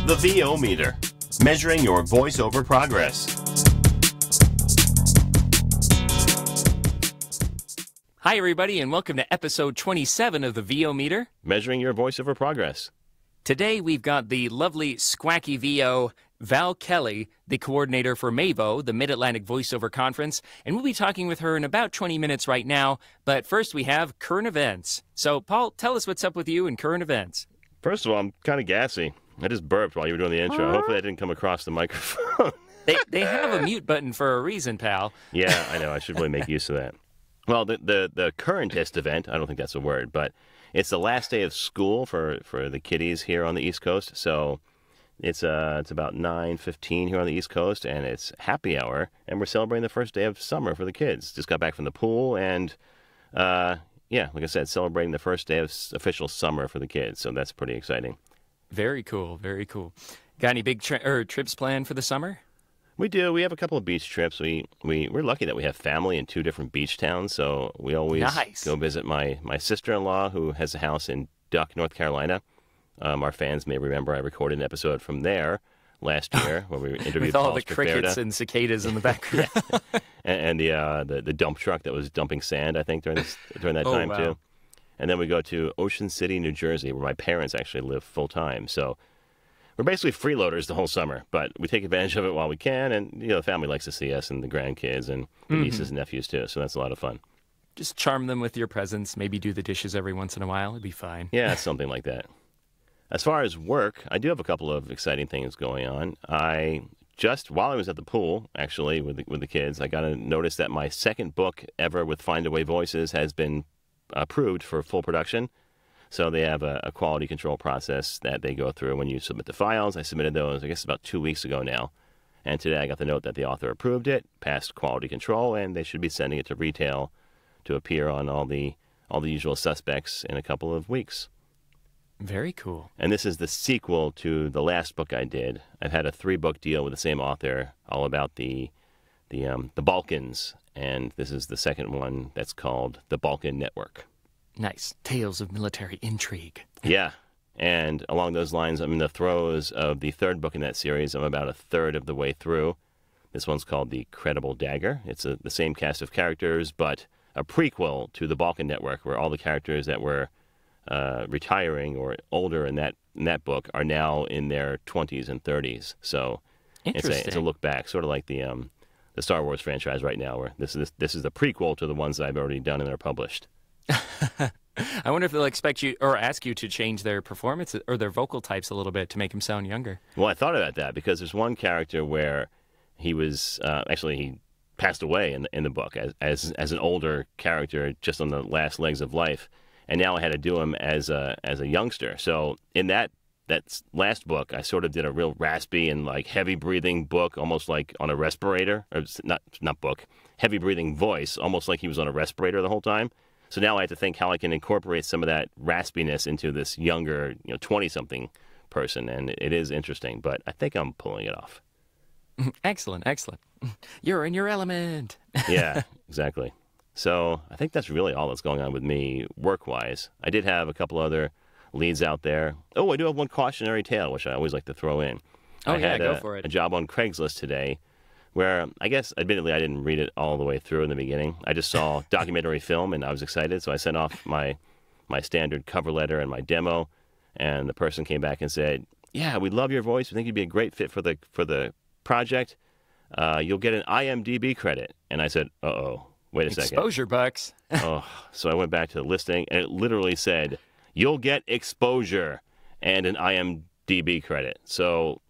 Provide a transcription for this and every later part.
The VO Meter, measuring your voiceover progress. Hi, everybody, and welcome to episode 27 of the VO Meter. Measuring your voiceover progress. Today, we've got the lovely Squacky VO, Val Kelly, the coordinator for MAVO, the Mid-Atlantic Voiceover Conference, and we'll be talking with her in about 20 minutes right now. But first, we have current events. So, Paul, tell us what's up with you in current events. First of all, I'm kind of gassy. I just burped while you were doing the intro. Hopefully that didn't come across the microphone. They have a mute button for a reason, pal. Yeah, I know. I should really make use of that. Well, the currentest event, I don't think that's a word, but it's the last day of school for the kiddies here on the East Coast. So it's about 9:15 here on the East Coast, and it's happy hour, and we're celebrating the first day of summer for the kids. Just got back from the pool, and yeah, like I said, celebrating the first day of official summer for the kids. So that's pretty exciting. Very cool, very cool. Got any big trips planned for the summer? We do. We have a couple of beach trips. We're lucky that we have family in two different beach towns, so we always go visit my sister-in-law, who has a house in Duck, North Carolina. Our fans may remember I recorded an episode from there last year where we interviewed with all Paul the crickets and cicadas in the background. and the dump truck that was dumping sand, I think, during that time, wow. too. And then we go to Ocean City, New Jersey, where my parents actually live full-time. So we're basically freeloaders the whole summer, but we take advantage of it while we can. And, the family likes to see us and the grandkids and the nieces and nephews, too. So that's a lot of fun. Just charm them with your presence. Maybe do the dishes every once in a while. It'd be fine. Yeah, something like that. As far as work, I do have a couple of exciting things going on. While I was at the pool, actually, with the kids, I got to notice that my second book ever with Find Away Voices has been approved for full production. So they have a quality control process that they go through when you submit the files. I submitted those, I guess, about 2 weeks ago now. And today I got the note that the author approved it, passed quality control, and they should be sending it to retail to appear on all the usual suspects in a couple of weeks. Very cool. And this is the sequel to the last book I did. I've had a 3-book deal with the same author, all about the Balkans. And this is the second one that's called The Balkan Network. Nice. Tales of military intrigue. Yeah. And along those lines, I'm in the throes of the third book in that series. I'm about a third of the way through. This one's called The Credible Dagger. It's the same cast of characters, but a prequel to The Balkan Network, where all the characters that were retiring or older in that book are now in their 20s and 30s. So it's a look back, sort of like the Star Wars franchise right now, where this is the prequel to the ones that I've already done and are published. I wonder if they'll expect you or ask you to change their performance or their vocal types a little bit to make them sound younger. Well, I thought about that because there's one character where he was he passed away in the book as an older character, just on the last legs of life, and now I had to do him as a youngster. So in that last book, I sort of did a real raspy and like heavy breathing book, almost like on a respirator, or not book, heavy breathing voice, almost like he was on a respirator the whole time. So now I have to think how I can incorporate some of that raspiness into this younger, 20-something person, and it is interesting, but I think I'm pulling it off. Excellent. You're in your element. Yeah, exactly. So I think that's really all that's going on with me work-wise. I did have a couple other leads out there. Oh, I do have one cautionary tale, which I always like to throw in. Oh, I had go for it. A job on Craigslist today where I guess, admittedly, I didn't read it all the way through in the beginning. I just saw documentary film, and I was excited, so I sent off my standard cover letter and my demo, and the person came back and said, yeah, we love your voice. We think you'd be a great fit for the project. You'll get an IMDb credit. And I said, uh-oh, wait a second. Exposure bucks. So I went back to the listing, and it literally said, you'll get exposure and an IMDb credit. So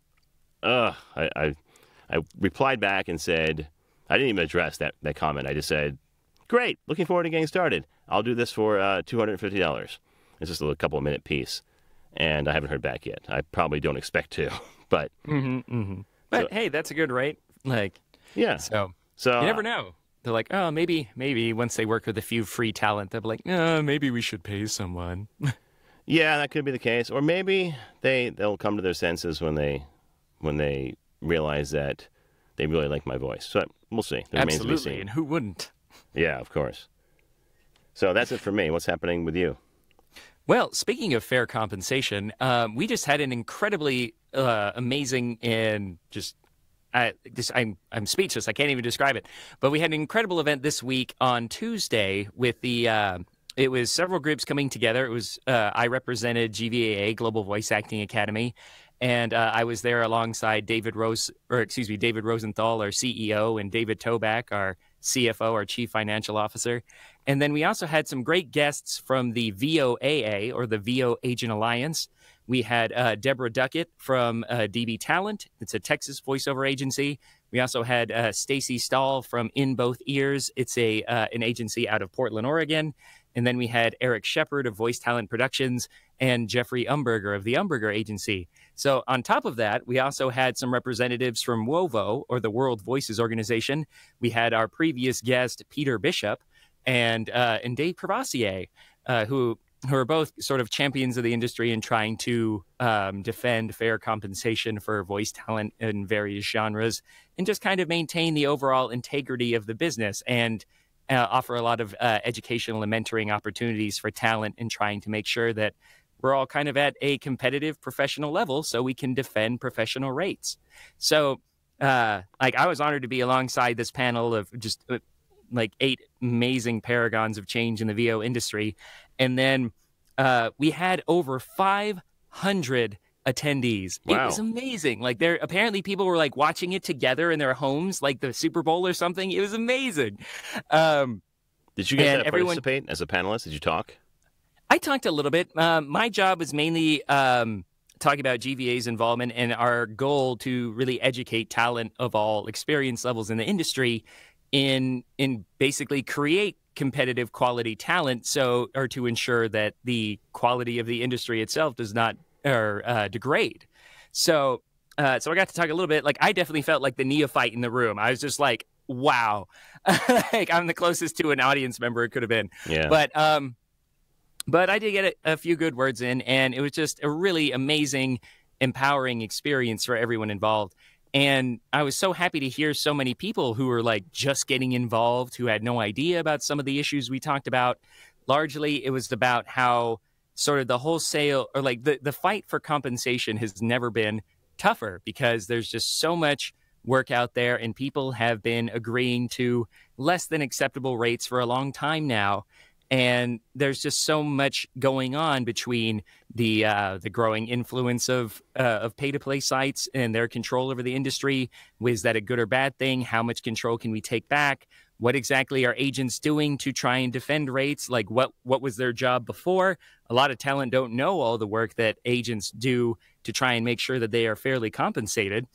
I replied back and said, I didn't even address that comment. I just said, great, looking forward to getting started. I'll do this for $250. It's just a couple of minute piece. And I haven't heard back yet. I probably don't expect to, but... But hey, that's a good rate. Yeah. So you never know. They're like, oh, maybe once they work with a few free talent, they'll be like, maybe we should pay someone. Yeah, that could be the case. Or maybe they'll come to their senses when they realize that they really like my voice. So we'll see. It remains to be seen. And who wouldn't? Yeah, of course. So that's it for me. What's happening with you? Well, speaking of fair compensation, we just had an incredibly amazing and I'm speechless. I can't even describe it. But we had an incredible event this week on Tuesday with it was several groups coming together. It was I represented GVAA, Global Voice Acting Academy, and I was there alongside David Rosenthal, our CEO, and David Toback, our CFO, our Chief Financial Officer. And then we also had some great guests from the VOAA, or the VO Agent Alliance. We had Deborah Duckett from DB Talent. It's a Texas voiceover agency. We also had Stacy Stahl from In Both Ears. It's an agency out of Portland, Oregon. And then we had Eric Shepard of Voice Talent Productions and Jeffrey Umberger of the Umberger Agency. So on top of that, we also had some representatives from WOVO, or the World Voices Organization. We had our previous guest, Peter Bishop, and Dave Pravassier, who are both sort of champions of the industry and trying to defend fair compensation for voice talent in various genres and just kind of maintain the overall integrity of the business and offer a lot of educational and mentoring opportunities for talent and trying to make sure that we're all kind of at a competitive professional level so we can defend professional rates. So I was honored to be alongside this panel of just 8 amazing paragons of change in the VO industry. And then we had over 500 attendees. Wow. It was amazing. There apparently people were watching it together in their homes, like the Super Bowl or something. It was amazing. Did you guys participate as a panelist? Did you talk? I talked a little bit. My job was mainly talking about GVA's involvement and our goal to really educate talent of all experience levels in the industry in basically create competitive quality talent or to ensure that the quality of the industry itself does not degrade. So I got to talk a little bit. I definitely felt like the neophyte in the room. I was just like, wow, I'm the closest to an audience member it could have been. Yeah. But I did get a few good words in, and it was just a really amazing, empowering experience for everyone involved. And I was so happy to hear so many people who were just getting involved, who had no idea about some of the issues we talked about. Largely, it was about how sort of the wholesale or the fight for compensation has never been tougher because there's just so much work out there and people have been agreeing to less than acceptable rates for a long time now. And there's just so much going on between the growing influence of pay-to-play sites and their control over the industry. Was that a good or bad thing? How much control can we take back? What exactly are agents doing to try and defend rates? What was their job before? A lot of talent don't know all the work that agents do to try and make sure that they are fairly compensated.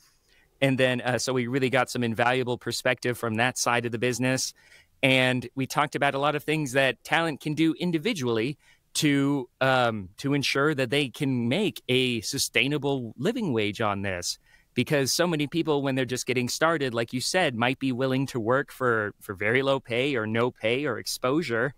And then so we really got some invaluable perspective from that side of the business. And we talked about a lot of things that talent can do individually to ensure that they can make a sustainable living wage on this. Because so many people, when they're just getting started, like you said, might be willing to work for very low pay or no pay or exposure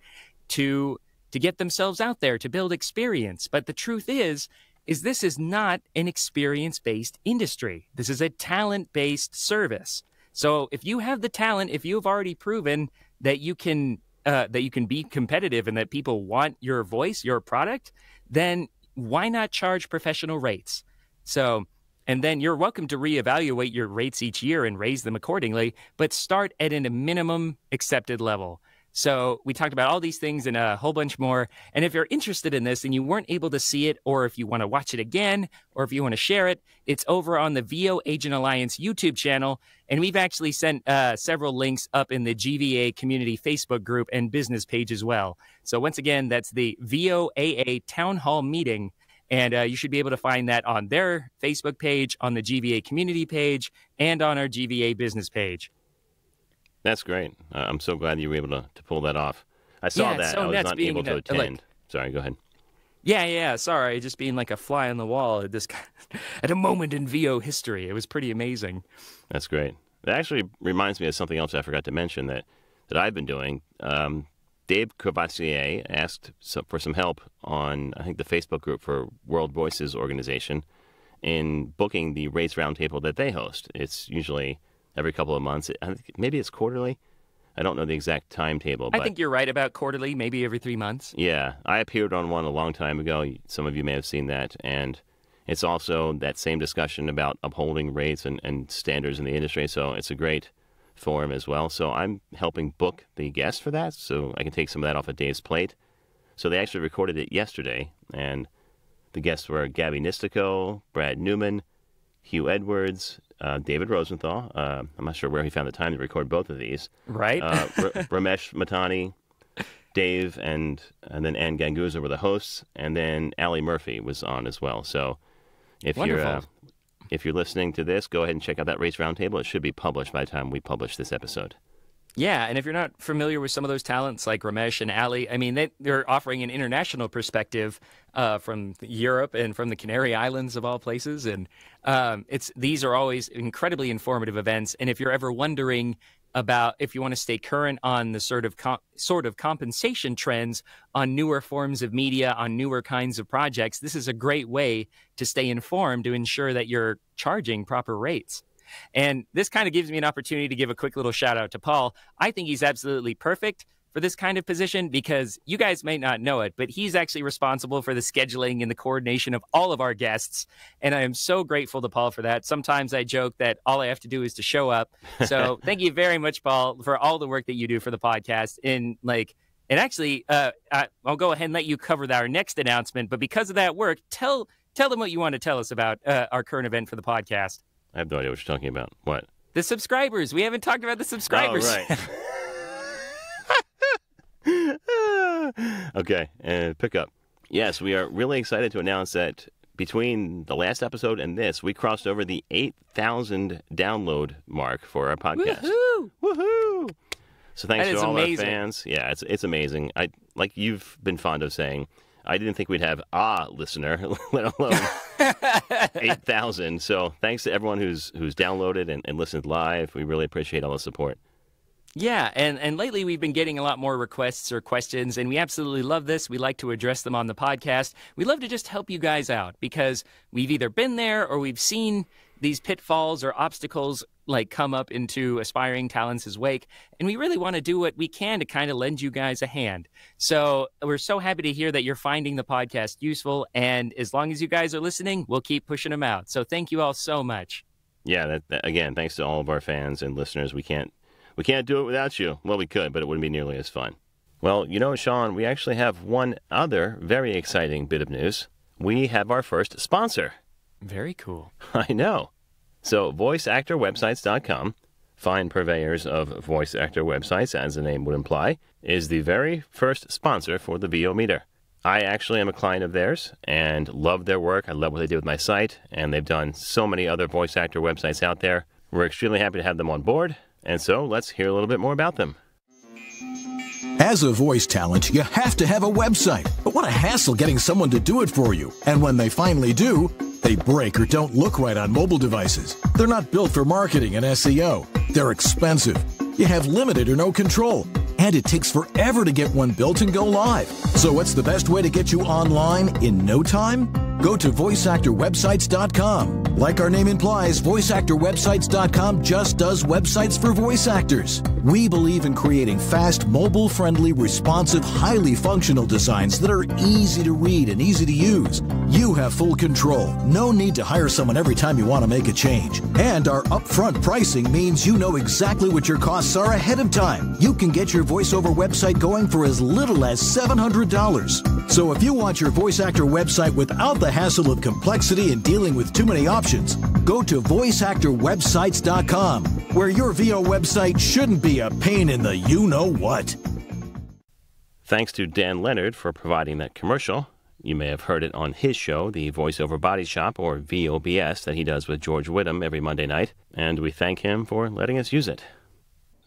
to get themselves out there, to build experience. But the truth is this is not an experience-based industry. This is a talent-based service. So if you have the talent, if you've already proven that you can be competitive and that people want your voice, your product, then why not charge professional rates? So, and then you're welcome to reevaluate your rates each year and raise them accordingly, but start at a minimum accepted level. So we talked about all these things and a whole bunch more. And if you're interested in this and you weren't able to see it, or if you want to watch it again, or if you want to share it, it's over on the VO Agent Alliance YouTube channel. And we've actually sent several links up in the GVA community Facebook group and business page as well. So once again, that's the VOAA Town Hall Meeting. And you should be able to find that on their Facebook page, on the GVA community page, and on our GVA business page. That's great. I'm so glad you were able to pull that off. I saw that. I was not able to attend. Sorry, go ahead. Yeah. Sorry, just being like a fly on the wall at a moment in VO history. It was pretty amazing. That's great. That actually reminds me of something else I forgot to mention that I've been doing. Dave Courvoisier asked for some help on, I think, the Facebook group for World Voices Organization in booking the Rates Roundtable that they host. It's usually every couple of months. I think maybe it's quarterly. I don't know the exact timetable. I but think you're right about quarterly, maybe every 3 months. Yeah, I appeared on one a long time ago. Some of you may have seen that. And it's also that same discussion about upholding rates and standards in the industry. So it's a great forum as well. So I'm helping book the guests for that so I can take some of that off of Dave's plate. So they actually recorded it yesterday. And the guests were Gabby Nistico, Brad Newman, Hugh Edwards, David Rosenthal. I'm not sure where he found the time to record both of these. Right. Ramesh Matani, Dave, and then Ann Ganguza were the hosts, and then Allie Murphy was on as well. So if you're listening to this, go ahead and check out that Race Roundtable. It should be published by the time we publish this episode. Yeah, and if you're not familiar with some of those talents like Ramesh and Ali, I mean, they're offering an international perspective from Europe and from the Canary Islands of all places, and these are always incredibly informative events. And if you're ever wondering about if you want to stay current on the sort of compensation trends on newer forms of media, on newer kinds of projects, this is a great way to stay informed to ensure that you're charging proper rates. And this kind of gives me an opportunity to give a quick little shout out to Paul. I think he's absolutely perfect for this kind of position because you guys may not know it, but he's actually responsible for the scheduling and the coordination of all of our guests. And I am so grateful to Paul for that. Sometimes I joke that all I have to do is to show up. So thank you very much, Paul, for all the work that you do for the podcast. And actually, I'll go ahead and let you cover our next announcement. But because of that work, tell them what you want to tell us about our current event for the podcast. I have no idea what you're talking about. What? The subscribers. We haven't talked about the subscribers. Oh, right. Okay, and pick up. Yes, we are really excited to announce that between the last episode and this, we crossed over the 8,000 download mark for our podcast. Woohoo! Woohoo! So thanks to all amazing. our fans. Yeah, it's amazing. Like you've been fond of saying, I didn't think we'd have a listener, let alone 8,000. So thanks to everyone who's downloaded and listened live. We really appreciate all the support. Yeah, and lately we've been getting a lot more requests or questions, and we absolutely love this. We like to address them on the podcast. We love to just help you guys out because we've either been there or we've seen these pitfalls or obstacles come up into aspiring talents' wake, and we really want to do what we can to kind of lend you guys a hand. So we're so happy to hear that you're finding the podcast useful, and as long as you guys are listening, we'll keep pushing them out. So thank you all so much. Yeah, again, thanks to all of our fans and listeners. We can't do it without you. Well, we could, but it wouldn't be nearly as fun. Well, Sean, we actually have one other very exciting bit of news. We have our first sponsor. Very cool. I know. So, voiceactorwebsites.com, fine purveyors of voice actor websites, as the name would imply, is the very first sponsor for the VO Meter. I actually am a client of theirs and love their work. I love what they do with my site, and they've done so many other voice actor websites out there. We're extremely happy to have them on board, and so let's hear a little bit more about them. As a voice talent, you have to have a website. But what a hassle getting someone to do it for you. And when they finally do, they break or don't look right on mobile devices. They're not built for marketing and SEO. They're expensive. You have limited or no control. And it takes forever to get one built and go live. So what's the best way to get you online in no time? Go to voiceactorwebsites.com. Like our name implies, voiceactorwebsites.com just does websites for voice actors. We believe in creating fast, mobile-friendly, responsive, highly functional designs that are easy to read and easy to use. You have full control. No need to hire someone every time you want to make a change. And our upfront pricing means you know exactly what your costs are ahead of time. You can get your voiceover website going for as little as $700. So if you want your voice actor website without the hassle of complexity and dealing with too many options, go to voiceactorwebsites.com, where your VO website shouldn't be a pain in the you-know-what. Thanks to Dan Leonard for providing that commercial. You may have heard it on his show, the Voiceover Body Shop, or VOBS, that he does with George Whittam every Monday night, and we thank him for letting us use it.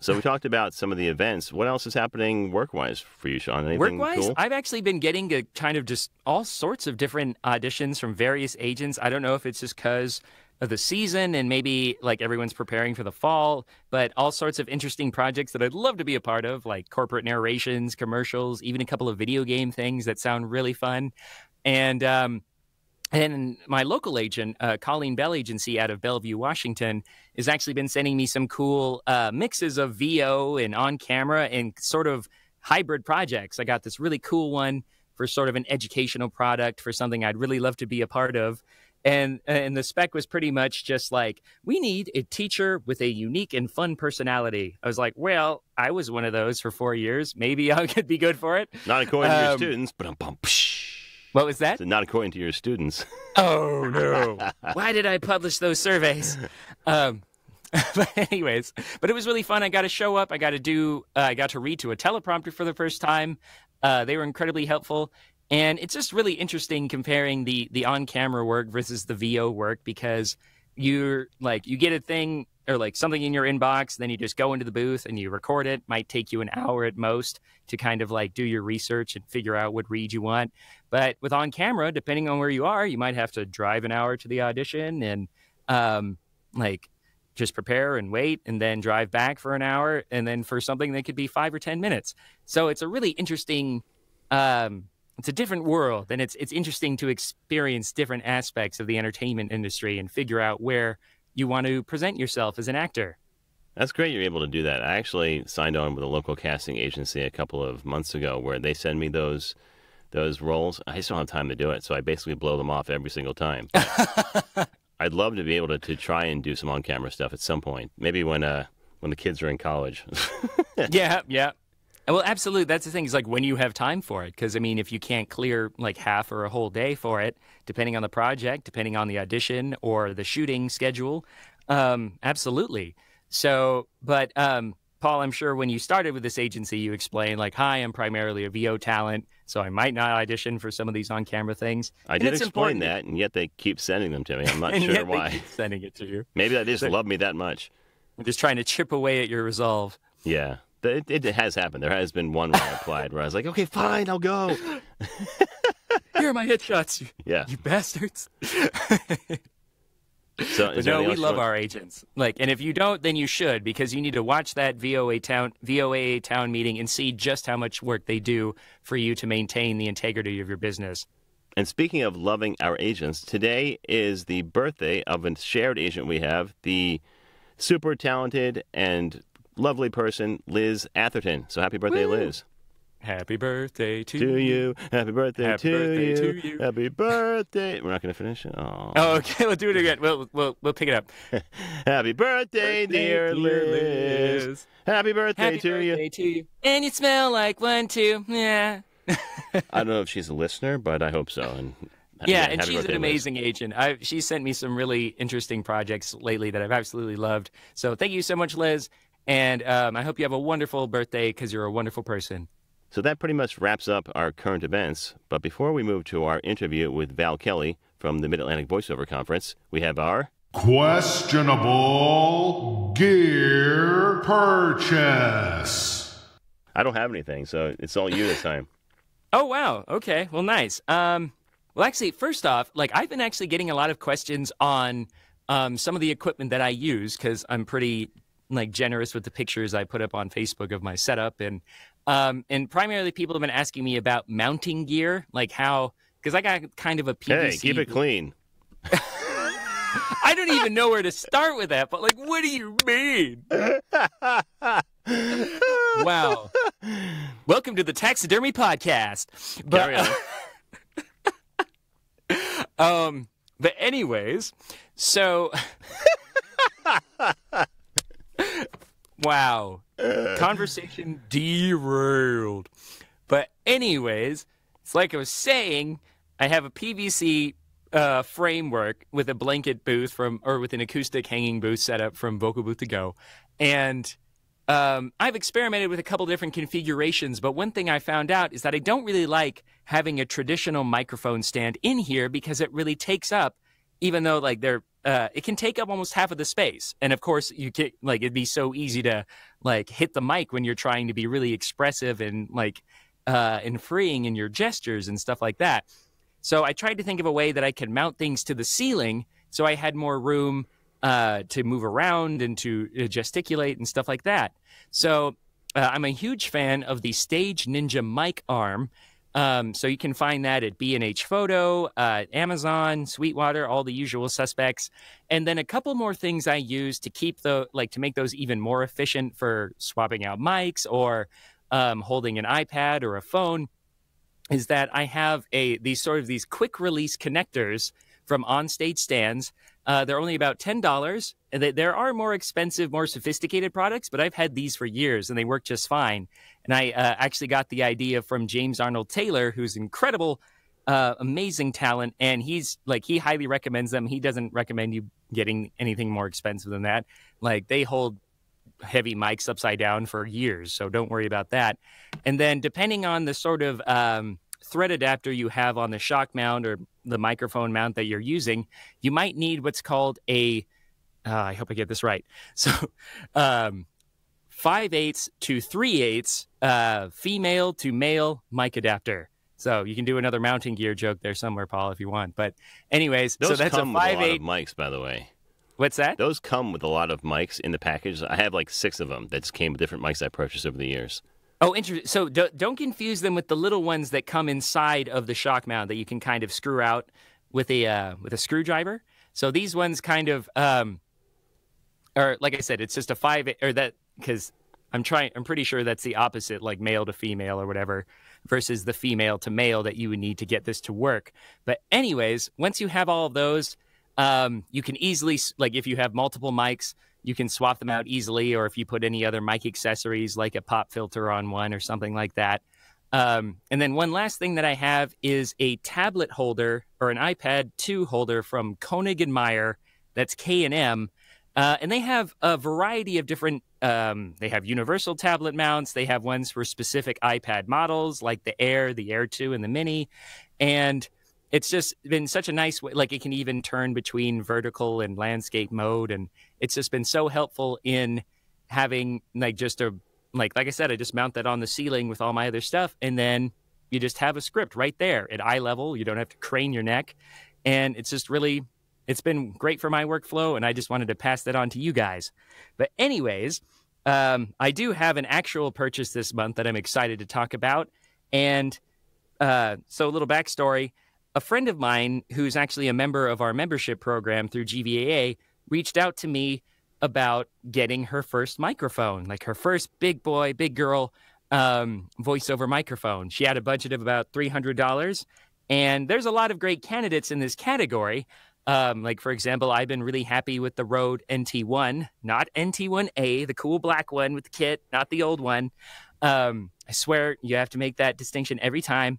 So we talked about some of the events. What else is happening work-wise for you, Sean? Anything Work-wise, cool? I've actually been getting a kind of just all sorts of different auditions from various agents. I don't know if it's just because of the season and maybe everyone's preparing for the fall, but all sorts of interesting projects that I'd love to be a part of, like corporate narrations, commercials, even a couple of video game things that sound really fun. And my local agent, Colleen Bell Agency out of Bellevue, Washington, has actually been sending me some cool mixes of VO and on camera and sort of hybrid projects. I got this really cool one for sort of an educational product for something I'd really love to be a part of. And the spec was pretty much just like, we need a teacher with a unique and fun personality. I was like, well, I was one of those for 4 years. Maybe I could be good for it. Not according to your students, but what was that? So not according to your students. Oh, no. Why did I publish those surveys? But anyways, but it was really fun. I got to show up. I got to read to a teleprompter for the first time. They were incredibly helpful. And it's just really interesting comparing the on-camera work versus the VO work, because you get a thing or like something in your inbox, then you just go into the booth and you record it. Might take you an hour at most to kind of like do your research and figure out what read you want. But with on-camera, depending on where you are, you might have to drive an hour to the audition and just prepare and wait and then drive back for an hour, and then for something that could be 5 or 10 minutes. So it's a really interesting it's a different world, and it's interesting to experience different aspects of the entertainment industry and figure out where you want to present yourself as an actor. That's great you're able to do that. I actually signed on with a local casting agency a couple of months ago where they send me those roles. I just don't have time to do it, so I basically blow them off every single time. I'd love to be able to try and do some on-camera stuff at some point. Maybe when the kids are in college. Yeah. Well, absolutely. That's the thing. Is like when you have time for it. Because, I mean, if you can't clear like half or a whole day for it, depending on the project, depending on the audition or the shooting schedule, absolutely. So, but Paul, I'm sure when you started with this agency, you explained like, hi, I'm primarily a VO talent, so I might not audition for some of these on-camera things. I did explain that, and yet they keep sending them to me. I'm not sure why. They keep sending it to you. Maybe they just love me that much. I'm just trying to chip away at your resolve. Yeah. It has happened. There has been one where I applied where I was like, okay, fine, I'll go. Here are my headshots, you bastards. So, but no, we love our agents. And if you don't, then you should, because you need to watch that VOA town meeting and see just how much work they do for you to maintain the integrity of your business. And speaking of loving our agents, today is the birthday of a shared agent we have, the super talented and lovely person, Liz Atherton. So happy birthday, Liz. Happy birthday to you. Happy birthday, Happy birthday to you. Happy birthday. We're not going to finish it? Oh, okay. We'll do it again. We'll pick it up. Happy birthday, dear Liz. Happy birthday to you. And you smell like one, too. Yeah. I don't know if she's a listener, but I hope so. And she's an amazing agent. She sent me some really interesting projects lately that I've absolutely loved. So thank you so much, Liz. And I hope you have a wonderful birthday, because you're a wonderful person. So that pretty much wraps up our current events. But before we move to our interview with Val Kelly from the Mid-Atlantic Voiceover Conference, we have our questionable gear purchase. I don't have anything, so it's all you this time. Oh, wow. Okay. Well, nice. Well, actually, first off, I've been actually getting a lot of questions on some of the equipment that I use, because I'm pretty generous with the pictures I put up on Facebook of my setup, and primarily people have been asking me about mounting gear, because I got kind of a PVC. Hey, keep it clean. I don't even know where to start with that, but what do you mean? Wow. Welcome to the Taxidermy Podcast. But anyways, so wow. Conversation derailed. But anyways, it's like I was saying, I have a PVC framework with a blanket booth with an acoustic hanging booth set up from Vocal Booth to Go. And I've experimented with a couple different configurations, but one thing I found out is that I don't really like having a traditional microphone stand in here, because it really takes up, even though it can take up almost half of the space. And of course, you can, it'd be so easy to hit the mic when you're trying to be really expressive and and freeing in your gestures and stuff like that. So I tried to think of a way that I could mount things to the ceiling, so I had more room to move around and to gesticulate and stuff like that. So I'm a huge fan of the Stage Ninja mic arm. So you can find that at B&H Photo, Amazon, Sweetwater, all the usual suspects. And then a couple more things I use to keep to make those even more efficient for swapping out mics or holding an iPad or a phone, is that I have these quick release connectors from Onstage Stands. They're only about $10. There are more expensive, more sophisticated products, but I've had these for years and they work just fine. And I actually got the idea from James Arnold Taylor, who's incredible, amazing talent. And he highly recommends them. He doesn't recommend you getting anything more expensive than that. Like, they hold heavy mics upside down for years, so don't worry about that. And then depending on the sort of thread adapter you have on the shock mount or the microphone mount that you're using, you might need what's called I hope I get this right. So 5/8 to 3/8 female to male mic adapter. So you can do another mounting gear joke there somewhere, Paul, if you want. But anyways, those so that's come a 5/8 with a lot of mics, by the way. What's that? Those come with a lot of mics in the package. I have like 6 of them that just came with different mics I purchased over the years. Oh, interesting. So don't confuse them with the little ones that come inside of the shock mount that you can kind of screw out with a screwdriver. So these ones kind of, or like I said, it's just a 5/8, or that, because I'm pretty sure that's the opposite, like male to female or whatever, versus the female to male that you would need to get this to work. But anyways, once you have all of those, you can easily, like if you have multiple mics, you can swap them out easily, or if you put any other mic accessories like a pop filter on one or something like that. And then one last thing that I have is a tablet holder or an iPad 2 holder from Koenig & Meyer. That's K&M. And they have a variety of different, they have universal tablet mounts. They have ones for specific iPad models like the Air 2, and the Mini. And it's just been such a nice way. Like, it can even turn between vertical and landscape mode. And it's just been so helpful in having like I said, I just mount that on the ceiling with all my other stuff. And then you just have a script right there at eye level. You don't have to crane your neck. And it's just really, it's been great for my workflow. And I just wanted to pass that on to you guys. But anyways, I do have an actual purchase this month that I'm excited to talk about. And so a little backstory. A friend of mine who's actually a member of our membership program through GVAA reached out to me about getting her first microphone, like her first big boy, big girl voiceover microphone. She had a budget of about $300, and there's a lot of great candidates in this category. Like, for example, I've been really happy with the Rode NT1, not NT1A, the cool black one with the kit, not the old one. I swear you have to make that distinction every time.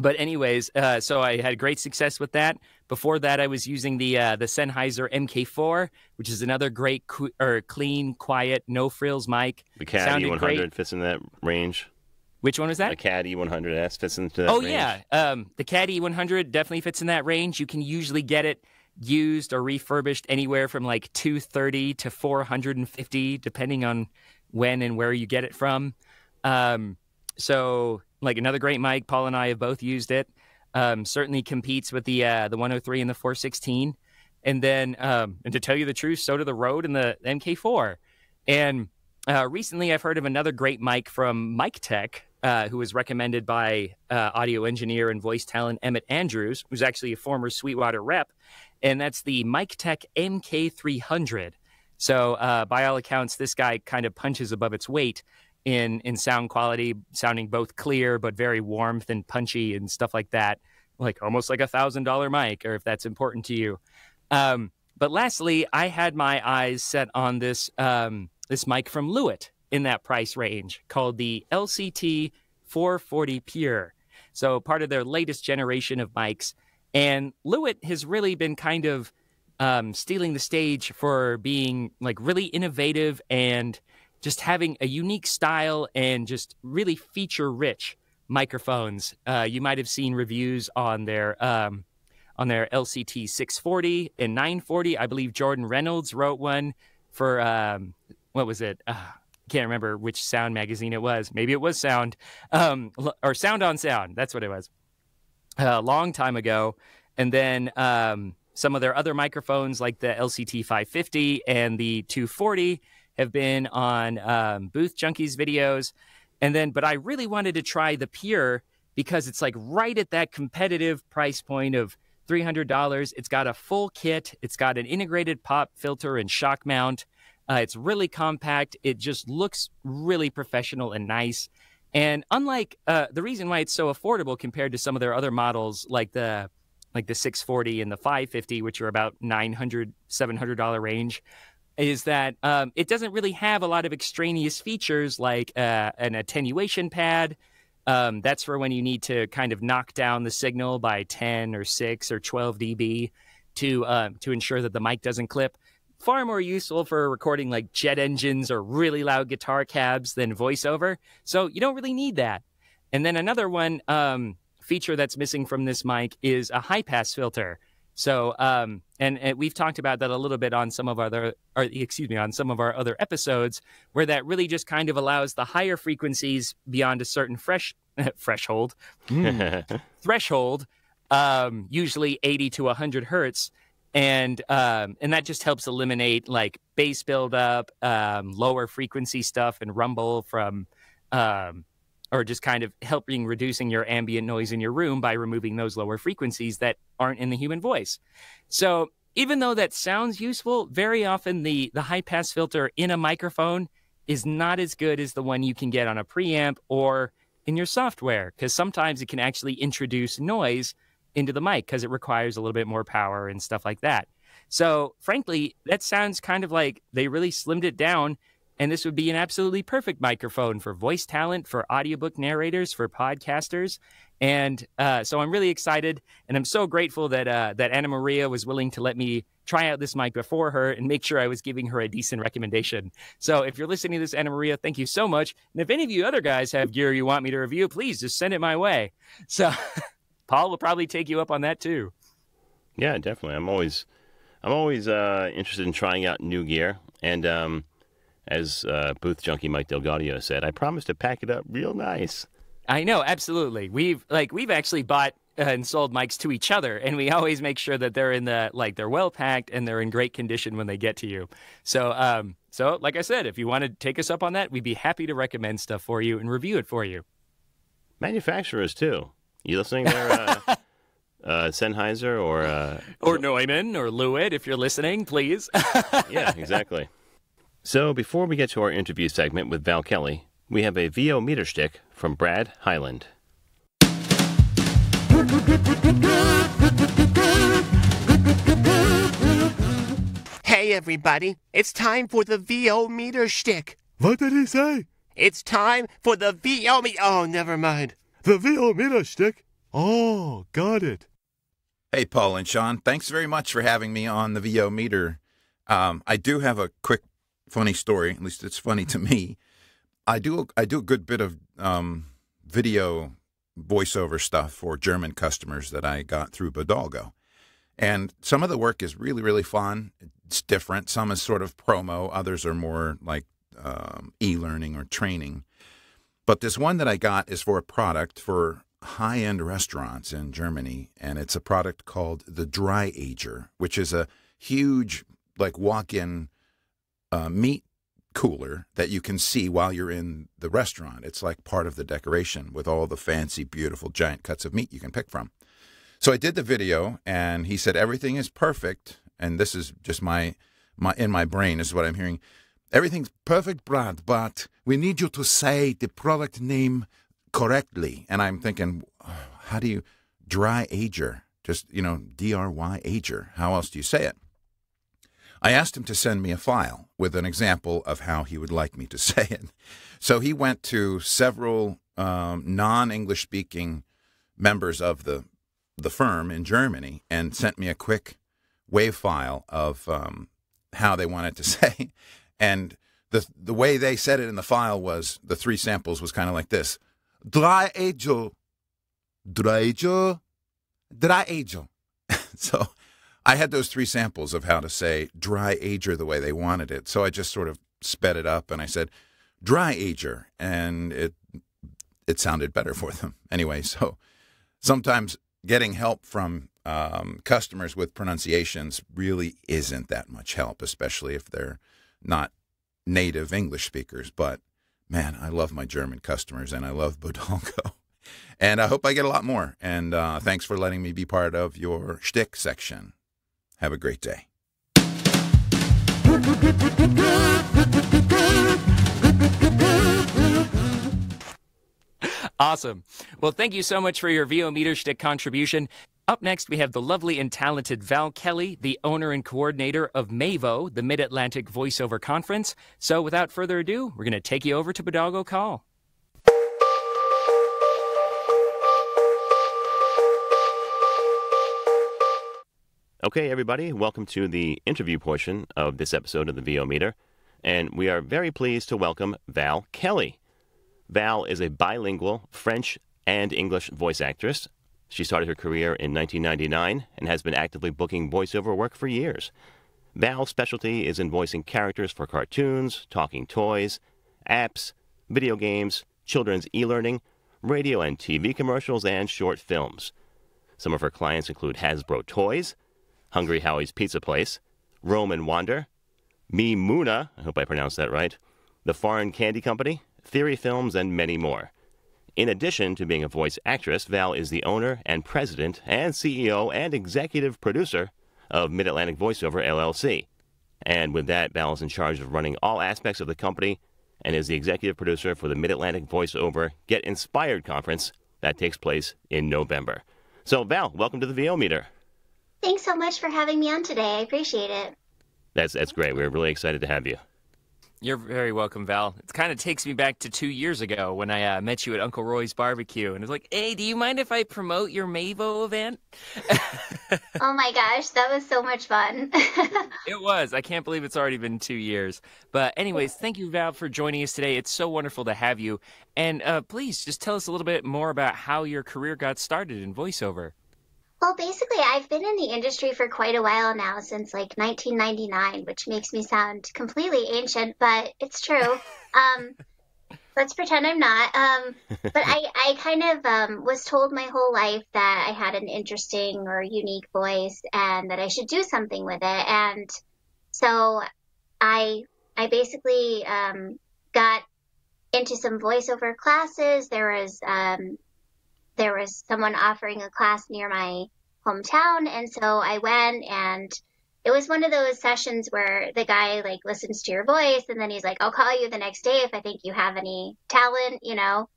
But anyways, so I had great success with that. Before that, I was using the Sennheiser MK4, which is another great, clean, quiet, no frills mic. The CAD E100 fits in that range. Which one was that? The CAD E100S fits into that range. Oh, yeah. The CAD E100 definitely fits in that range. You can usually get it used or refurbished anywhere from like $230 to $450, depending on when and where you get it from. So, like, another great mic. Paul and I have both used it. Certainly competes with the 103 and the 416. And then, and to tell you the truth, so do the Rode and the MK4. And recently I've heard of another great mic from Mic Tech, who was recommended by audio engineer and voice talent Emmett Andrews, who's actually a former Sweetwater rep. And that's the Mic Tech MK300. So by all accounts, this guy kind of punches above its weight in sound quality, sounding both clear but very warmth and punchy and stuff like that, like almost like $1,000 mic, or if that's important to you. But lastly, I had my eyes set on this this mic from Lewitt in that price range called the LCT 440 Pure. So part of their latest generation of mics. And Lewitt has really been kind of stealing the stage for being like really innovative and just having a unique style and just really feature-rich microphones. You might have seen reviews on their LCT 640 and 940. I believe Jordan Reynolds wrote one for, what was it? Can't remember which sound magazine it was. Maybe it was Sound, or Sound on Sound. That's what it was. A long time ago. And then some of their other microphones, like the LCT 550 and the 240, have been on Booth Junkies videos. And then, but I really wanted to try the Pure because it's like right at that competitive price point of $300. It's got a full kit. It's got an integrated pop filter and shock mount. It's really compact. It just looks really professional and nice. And unlike the reason why it's so affordable compared to some of their other models, like the 640 and the 550, which are about $900, $700 range, is that it doesn't really have a lot of extraneous features like an attenuation pad. That's for when you need to kind of knock down the signal by 10 or 6 or 12 dB to ensure that the mic doesn't clip. Far more useful for recording like jet engines or really loud guitar cabs than voiceover. So you don't really need that. And then another one feature that's missing from this mic is a high pass filter. So and we've talked about that a little bit on some of our other episodes, where that really just kind of allows the higher frequencies beyond a certain threshold, usually 80 to 100 hertz. And that just helps eliminate like bass buildup, lower frequency stuff and rumble from, or just kind of reducing your ambient noise in your room by removing those lower frequencies that aren't in the human voice. So even though that sounds useful, very often the high pass filter in a microphone is not as good as the one you can get on a preamp or in your software, because sometimes it can actually introduce noise into the mic because it requires a little bit more power and stuff like that. So frankly, that sounds kind of like they really slimmed it down, and this would be an absolutely perfect microphone for voice talent, for audiobook narrators, for podcasters. And so I'm really excited, and I'm so grateful that that Anna Maria was willing to let me try out this mic before her and make sure I was giving her a decent recommendation. So if you're listening to this, Anna Maria, thank you so much. And if any of you other guys have gear you want me to review, please just send it my way. So Paul will probably take you up on that too. Yeah, definitely. I'm always interested in trying out new gear. And as booth junkie Mike Delgadio said, I promise to pack it up real nice. I know, absolutely. We've actually bought and sold mics to each other, and we always make sure that they're they're well packed and they're in great condition when they get to you. So like I said, if you want to take us up on that, we'd be happy to recommend stuff for you and review it for you. Manufacturers too. You listening there, Sennheiser or Neumann or Lewitt, if you're listening, please. Yeah, exactly. So before we get to our interview segment with Val Kelly, we have a VO Meter Schtick from Brad Hyland. Hey everybody, it's time for the VO Meter Schtick. What did he say? It's time for the VO Meter... Oh, never mind. The VO Meter Schtick? Oh, got it. Hey, Paul and Sean, thanks very much for having me on the VO Meter. I do have a quick, funny story. At least it's funny to me. I do a good bit of video voiceover stuff for German customers that I got through Bodalgo. And some of the work is really, really fun. It's different. Some is sort of promo. Others are more like e-learning or training. But this one that I got is for a product for high-end restaurants in Germany, and it's a product called the Dry Ager, which is a huge, like, walk-in meat cooler that you can see while you're in the restaurant. It's like part of the decoration with all the fancy, beautiful, giant cuts of meat you can pick from. So I did the video, and he said everything is perfect, and this is just my in my brain, this is what I'm hearing. Everything's perfect, Brad, but we need you to say the product name correctly. And I'm thinking, how do you, Dry Ager, just, D-R-Y Ager. How else do you say it? I asked him to send me a file with an example of how he would like me to say it. So he went to several non-English speaking members of the firm in Germany and sent me a quick wave file of how they wanted to say. And the way they said it in the file was, the three samples was kind of like this. Dry Ager, Dry Ager, Dry Ager. So I had those three samples of how to say Dry Ager the way they wanted it. So I just sort of sped it up and I said, Dry Ager. And it sounded better for them. Anyway, so sometimes getting help from customers with pronunciations really isn't that much help, especially if they're not native English speakers. But man, I love my German customers, and I love Bodongo. And I hope I get a lot more. And thanks for letting me be part of your shtick section. Have a great day. Awesome. Well, thank you so much for your VO Meter Schtick contribution. Up next, we have the lovely and talented Val Kelly, the owner and coordinator of MAVO, the Mid-Atlantic Voiceover Conference. So without further ado, we're going to take you over to Bodongo Call. Okay, everybody, welcome to the interview portion of this episode of the VO Meter. And we are very pleased to welcome Val Kelly. Val is a bilingual French and English voice actress. She started her career in 1999 and has been actively booking voiceover work for years. Val's specialty is in voicing characters for cartoons, talking toys, apps, video games, children's e-learning, radio and TV commercials, and short films. Some of her clients include Hasbro Toys, Hungry Howie's Pizza Place, Roam and Wander, Me Muna, I hope I pronounced that right, The Foreign Candy Company, Theory Films, and many more. In addition to being a voice actress, Val is the owner and president and CEO and executive producer of Mid-Atlantic Voiceover, LLC. And with that, Val is in charge of running all aspects of the company and is the executive producer for the Mid-Atlantic Voiceover Get Inspired Conference that takes place in November. So, Val, welcome to the VO Meter. Thanks so much for having me on today. I appreciate it. That's great. We're really excited to have you. You're very welcome, Val. It kind of takes me back to 2 years ago when I met you at Uncle Roy's barbecue. And it was like, hey, do you mind if I promote your MAVO event? Oh my gosh, that was so much fun. It was. I can't believe it's already been 2 years. But anyways, thank you, Val, for joining us today. It's so wonderful to have you. And please, just tell us a little bit more about how your career got started in voiceover. Well, basically, I've been in the industry for quite a while now, since like 1999, which makes me sound completely ancient, but it's true. Let's pretend I'm not. But I kind of was told my whole life that I had an interesting or unique voice and that I should do something with it. And so I basically got into some voiceover classes. There was someone offering a class near my hometown, and so I went, and it was one of those sessions where the guy like listens to your voice, and then he's like, I'll call you the next day if I think you have any talent, you know.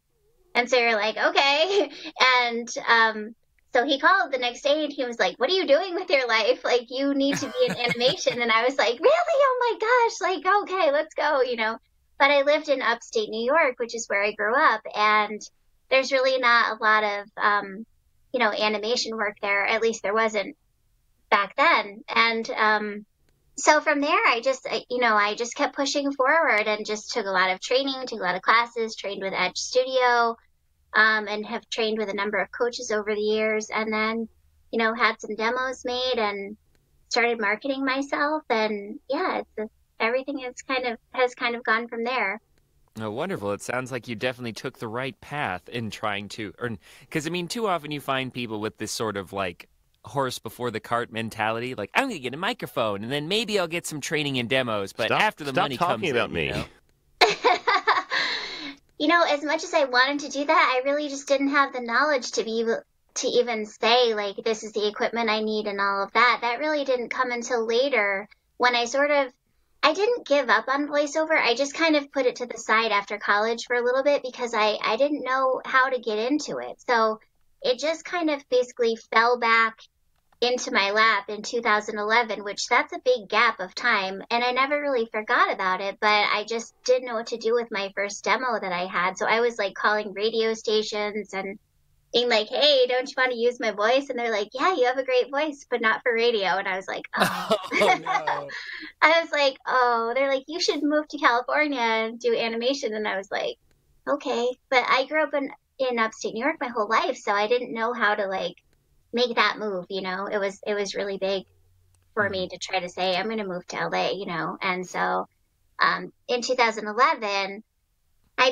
And so you're like, okay. And so he called the next day, and he was like, what are you doing with your life? Like, you need to be in animation. And I was like, really? Oh my gosh, like, okay, let's go, you know. But I lived in upstate New York, which is where I grew up, and there's really not a lot of, animation work there. At least there wasn't back then. And so from there, I just kept pushing forward and just took a lot of training, took a lot of classes, trained with Edge Studio, and have trained with a number of coaches over the years. And then, had some demos made and started marketing myself. And yeah, everything has kind of gone from there. Oh, wonderful. It sounds like you definitely took the right path in trying to earn, because I mean, too often you find people with this sort of like horse before the cart mentality, like, I'm going to get a microphone and then maybe I'll get some training and demos, but after the money comes in. Stop talking about me. As much as I wanted to do that, I really just didn't have the knowledge to be able to even say, like, this is the equipment I need and all of that. That really didn't come until later when I didn't give up on voiceover. I just kind of put it to the side after college for a little bit because I didn't know how to get into it. So it just kind of basically fell back into my lap in 2011, which that's a big gap of time. And I never really forgot about it, but I just didn't know what to do with my first demo that I had. So I was like calling radio stations and being like, hey, don't you want to use my voice? And they're like, yeah, you have a great voice, but not for radio. And I was like, oh, no. I was like, oh, they're like, you should move to California and do animation. And I was like, okay. But I grew up in upstate New York my whole life, so I didn't know how to like make that move. It was really big for me to try to say, I'm going to move to LA, And so in 2011, I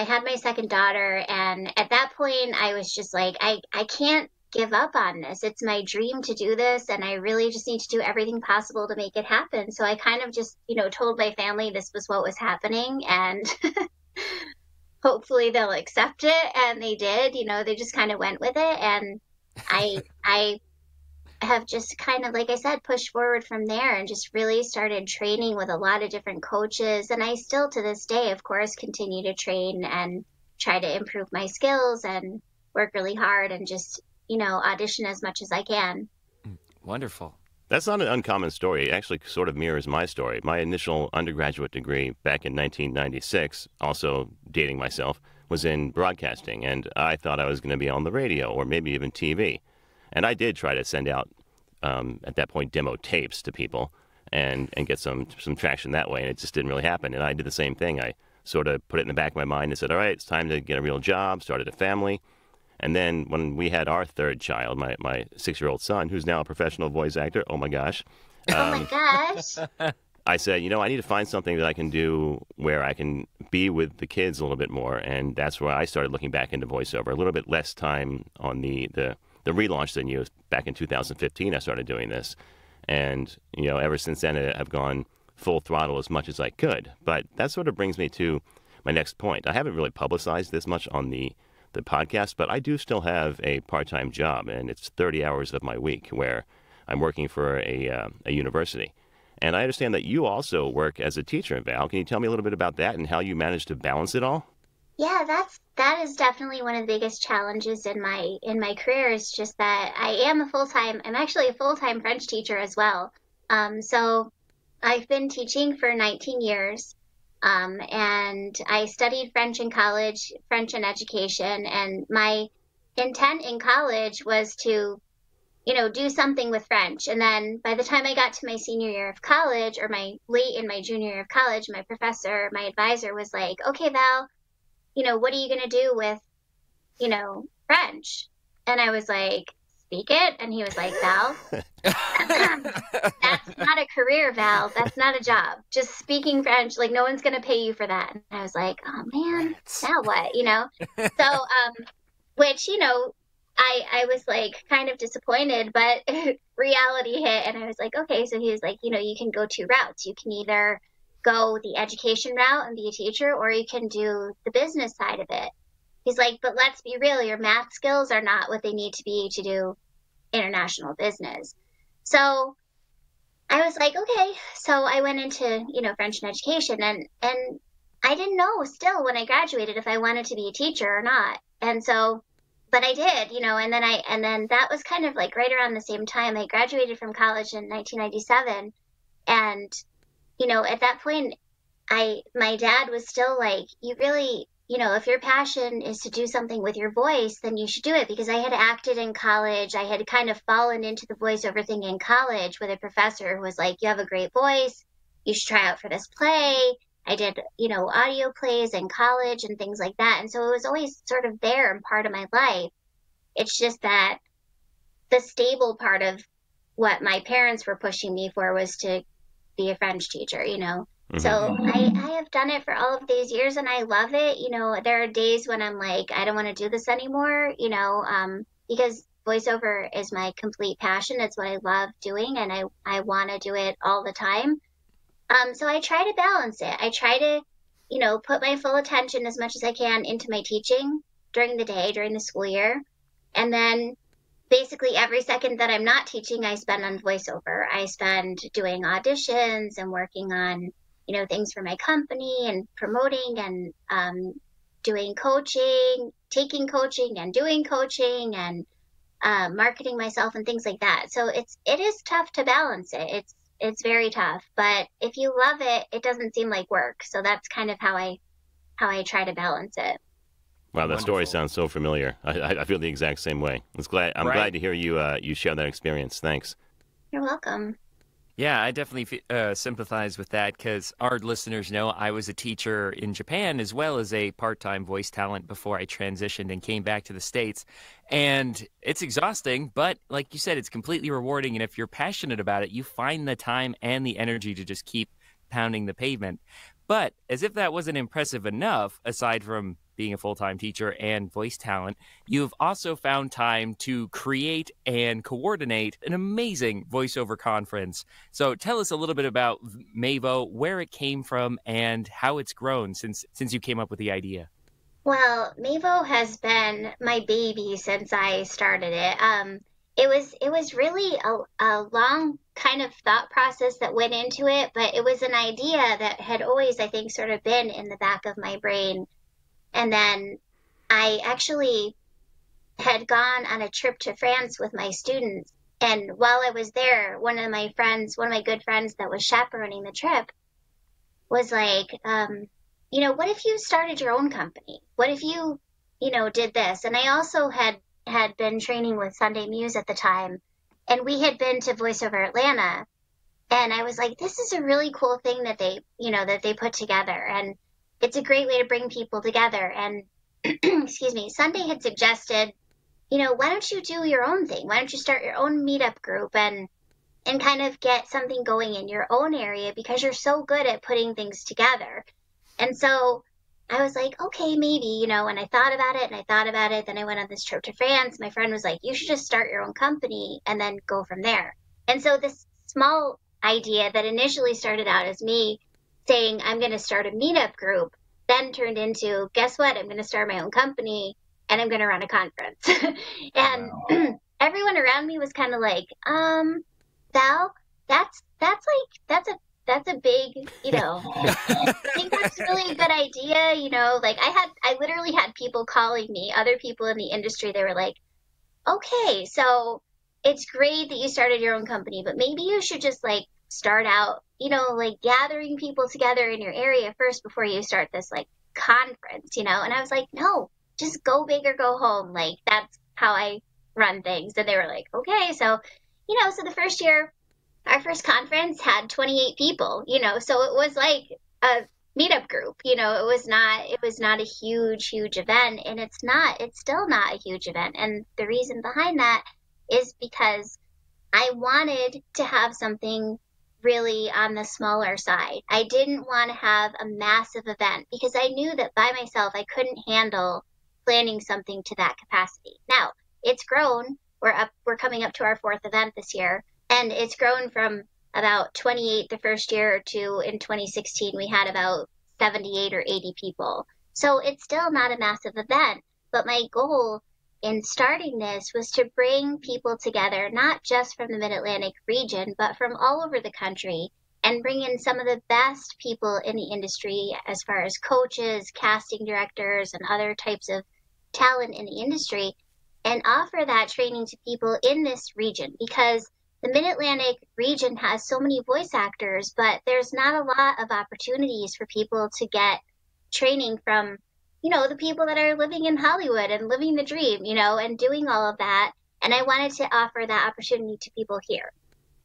had my second daughter, and at that point I was just like, I can't give up on this. It's my dream to do this, and I really just need to do everything possible to make it happen. So I kind of just, told my family this was what was happening, and hopefully they'll accept it. And they did. They just kind of went with it, and I have just kind of, like I said, pushed forward from there and just really started training with a lot of different coaches. And I still, to this day, of course, continue to train and try to improve my skills and work really hard and just, audition as much as I can. Wonderful. That's not an uncommon story. It actually sort of mirrors my story. My initial undergraduate degree back in 1996, also dating myself, was in broadcasting, and I thought I was going to be on the radio or maybe even TV. And I did try to send out, at that point, demo tapes to people and get some traction that way, and it just didn't really happen. And I did the same thing. I sort of put it in the back of my mind and said, all right, it's time to get a real job, started a family. And then when we had our third child, my 6-year-old son, who's now a professional voice actor, oh my gosh. Oh my gosh. I said, I need to find something that I can do where I can be with the kids a little bit more. And that's where I started looking back into voiceover. A little bit less time on the relaunch than you. Back in 2015, I started doing this. And, ever since then, I've gone full throttle as much as I could. But that sort of brings me to my next point. I haven't really publicized this much on the podcast, but I do still have a part-time job, and it's 30 hours of my week where I'm working for a university. And I understand that you also work as a teacher, Val. Can you tell me a little bit about that and how you manage to balance it all? Yeah, that is definitely one of the biggest challenges in my career, is just that I'm actually a full-time French teacher as well. So I've been teaching for 19 years. And I studied French in college, French in education, and my intent in college was to, do something with French. And then by the time I got to my senior year of college, or late in my junior year of college, my advisor was like, okay, Val, what are you going to do with, French? And I was like, speak it. And he was like, Val, that's not a career, Val. That's not a job. Just speaking French, like, no one's going to pay you for that. And I was like, oh man, now what, So, which, I was like kind of disappointed, but reality hit. And I was like, okay. So he was like, you can go 2 routes. You can either go the education route and be a teacher, or you can do the business side of it. He's like, but let's be real, your math skills are not what they need to be to do international business. So I was like, okay. So I went into, French and education, and I didn't know still when I graduated if I wanted to be a teacher or not. And so, but I did, and then that was kind of like right around the same time. I graduated from college in 1997. And, at that point, my dad was still like, you really, if your passion is to do something with your voice, then you should do it. Because I had acted in college. I had kind of fallen into the voiceover thing in college with a professor who was like, you have a great voice. You should try out for this play. I did, audio plays in college and things like that. And so it was always sort of there and part of my life. It's just that the stable part of what my parents were pushing me for was to be a French teacher, Mm-hmm. So I have done it for all of these years, and I love it. There are days when I'm like, I don't want to do this anymore, because voiceover is my complete passion. It's what I love doing, and I want to do it all the time. So I try to balance it. I try to, put my full attention as much as I can into my teaching during the day, during the school year. And then basically every second that I'm not teaching, I spend on voiceover. I spend doing auditions and working on, things for my company and promoting and doing coaching, taking coaching and doing coaching and marketing myself and things like that. So it is tough to balance it. It's very tough, but if you love it, it doesn't seem like work. So that's kind of how I try to balance it. Wow, that story sounds so familiar. I feel the exact same way. I'm glad to hear you share that experience. Thanks. You're welcome. Yeah, I definitely sympathize with that, because our listeners know I was a teacher in Japan as well as a part-time voice talent before I transitioned and came back to the States. And it's exhausting, but like you said, it's completely rewarding. And if you're passionate about it, you find the time and the energy to just keep pounding the pavement. But as if that wasn't impressive enough, aside from being a full-time teacher and voice talent, you've also found time to create and coordinate an amazing voiceover conference. So tell us a little bit about MAVO, where it came from, and how it's grown since you came up with the idea. Well, MAVO has been my baby since I started it. It was really a long kind of thought process that went into it, but it was an idea that had always, I think, sort of been in the back of my brain. And then I actually had gone on a trip to France with my students. And while I was there, one of my good friends that was chaperoning the trip was like, what if you started your own company? What if you, did this? And I also had been training with Sunday Muse at the time, and we had been to VoiceOver Atlanta. And I was like, this is a really cool thing that they put together. And it's a great way to bring people together. And excuse me, Sunday had suggested, why don't you do your own thing? Why don't you start your own meetup group and kind of get something going in your own area, because you're so good at putting things together. And so I was like, okay, maybe, and I thought about it. Then I went on this trip to France. My friend was like, you should just start your own company and then go from there. And so this small idea that initially started out as me saying, I'm going to start a meetup group, then turned into, guess what? I'm going to start my own company and I'm going to run a conference. And wow. Everyone around me was kind of like, Val, that's a big, I think that's really a good idea. I literally had people calling me, other people in the industry. They were like, okay, so it's great that you started your own company, but maybe you should just start out, gathering people together in your area first before you start this conference, And I was like, no, just go big or go home. That's how I run things. And they were like, okay. So, so the first year, our first conference had 28 people, so it was like a meetup group, it was not a huge event, and it's still not a huge event. And the reason behind that is because I wanted to have something really on the smaller side. I didn't want to have a massive event because I knew that by myself, I couldn't handle planning something to that capacity. Now it's grown. We're coming up to our 4th event this year. And it's grown from about 28 the first year to in 2016, we had about 78 or 80 people. So it's still not a massive event. But my goal in starting this was to bring people together, not just from the Mid-Atlantic region, but from all over the country, and bring in some of the best people in the industry as far as coaches, casting directors, and other types of talent in the industry, and offer that training to people in this region. Because the Mid-Atlantic region has so many voice actors, but there's not a lot of opportunities for people to get training from, the people that are living in Hollywood and living the dream, and doing all of that. And I wanted to offer that opportunity to people here.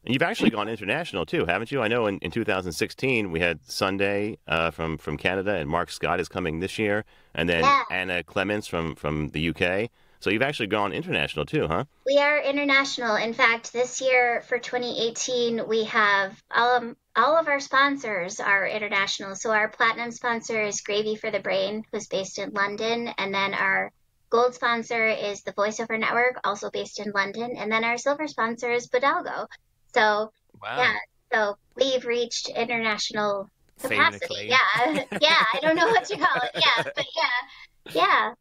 And you've actually gone international too, haven't you? I know in 2016 we had Sunday from Canada, and Mark Scott is coming this year, and then Anna Clements from the UK. So you've actually gone international too, huh? We are international. In fact, this year for 2018, we have all of our sponsors are international. So our platinum sponsor is Gravy for the Brain, who's based in London. And then our gold sponsor is the VoiceOver Network, also based in London. And then our silver sponsor is Bodalgo. So, so we've reached international capacity. Yeah, I don't know what to call it. Yeah.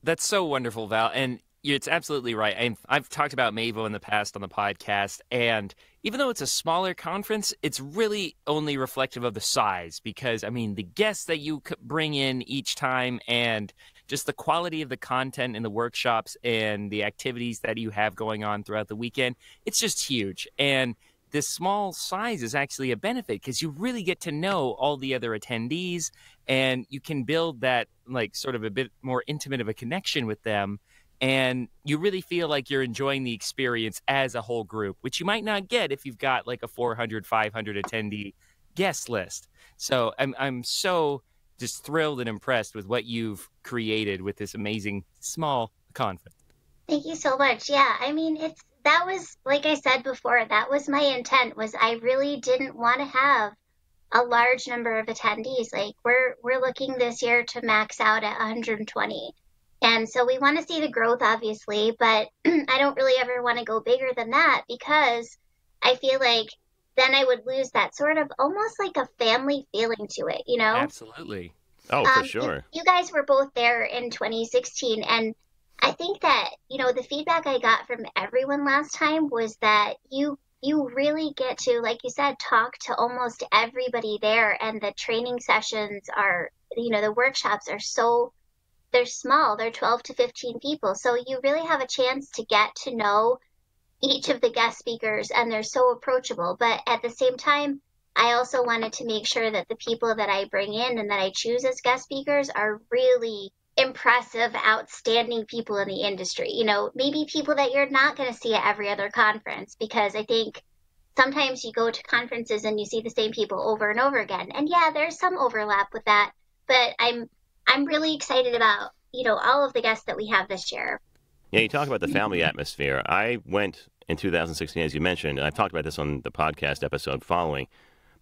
That's so wonderful, Val. And it's absolutely right. I've talked about MAVO in the past on the podcast, and even though it's a smaller conference, it's really only reflective of the size because, the guests that you bring in each time and just the quality of the content in the workshops and the activities that you have going on throughout the weekend, it's just huge. And this small size is actually a benefit because you really get to know all the other attendees and you can build that sort of a bit more intimate of a connection with them. And you really feel like you're enjoying the experience as a whole group, which you might not get if you've got a 400, 500 attendee guest list. So I'm so just thrilled and impressed with what you've created with this amazing small conference. Thank you so much. Yeah, that was, like I said before, that was my intent, was I really didn't want to have a large number of attendees. Like we're looking this year to max out at 120. And so we want to see the growth, obviously, but I don't really ever want to go bigger than that because I feel like then I would lose that sort of almost like a family feeling to it, you know? Absolutely. Oh, for sure. You guys were both there in 2016, and I think that, you know, the feedback I got from everyone last time was that you really get to, like you said, talk to almost everybody there, and the training sessions are, you know, the workshops are so, they're small, they're 12 to 15 people, so you really have a chance to get to know each of the guest speakers, and they're so approachable. But at the same time, I also wanted to make sure that the people that I bring in and that I choose as guest speakers are really impressive, outstanding people in the industry. You know, maybe people that you're not going to see at every other conference, because I think sometimes you go to conferences and you see the same people over and over again. And yeah, there's some overlap with that, but I'm really excited about, you know, all of the guests that we have this year. Yeah, you talk about the family atmosphere. I went in 2016, as you mentioned, and I've talked about this on the podcast episode following,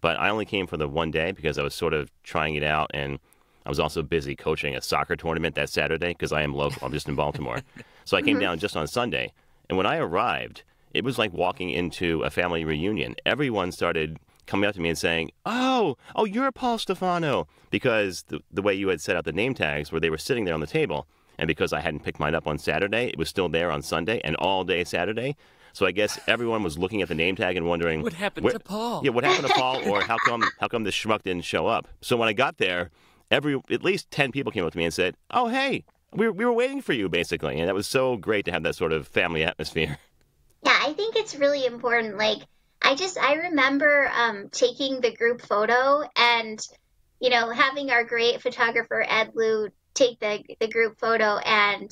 but I only came for the one day because I was sort of trying it out, and I was also busy coaching a soccer tournament that Saturday because I am local. I'm just in Baltimore. So I came down just on Sunday, and when I arrived, it was like walking into a family reunion. Everyone started coming up to me and saying, oh, you're Paul Stefano, because the way you had set out the name tags where they were sitting there on the table. And because I hadn't picked mine up on Saturday, it was still there on Sunday and all day Saturday. So I guess everyone was looking at the name tag and wondering, what happened to Paul? Yeah, what happened to Paul, or how come this schmuck didn't show up? So when I got there, at least 10 people came up to me and said, oh, hey, we were waiting for you, basically. And that was so great to have that sort of family atmosphere. Yeah, I think it's really important. Like, I remember taking the group photo and, you know, having our great photographer, Ed Lou, take the group photo, and